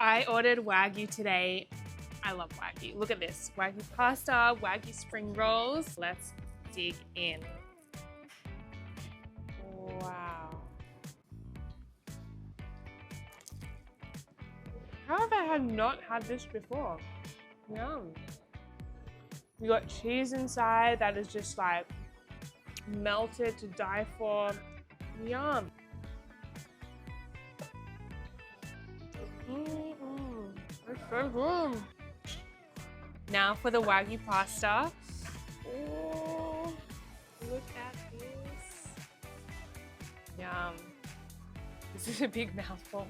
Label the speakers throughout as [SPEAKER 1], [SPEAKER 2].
[SPEAKER 1] I ordered Wagyu today. I love Wagyu. Look at this. Wagyu pasta, Wagyu spring rolls. Let's dig in. Wow. How have I not had this before? Yum. You got cheese inside that is just like melted to die for. Yum. It's so good. Now for the Wagyu pasta. Oh, look at this. Yum. This is a big mouthful.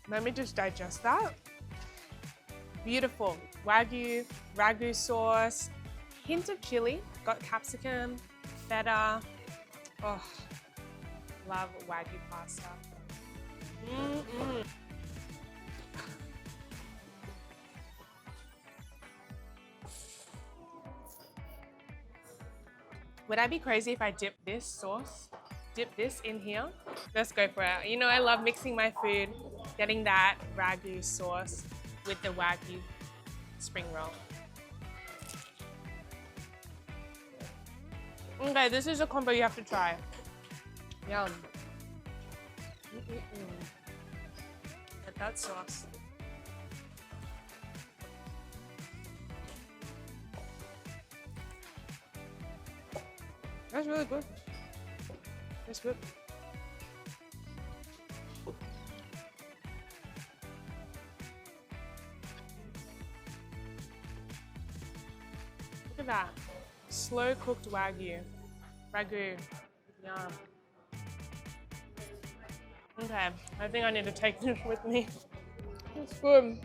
[SPEAKER 1] Let me just digest that. Beautiful. Wagyu, ragu sauce, hint of chili, got capsicum, feta. Oh, love Wagyu pasta. Would I be crazy if I dip this in here? Let's go for it. You know, I love mixing my food, getting that ragu sauce with the Wagyu spring roll. Okay, this is a combo you have to try. Yum. Get that sauce. That's really good. That's good. Look at that. Slow cooked Wagyu. Ragu. Yum. Okay, I think I need to take this with me. It's good.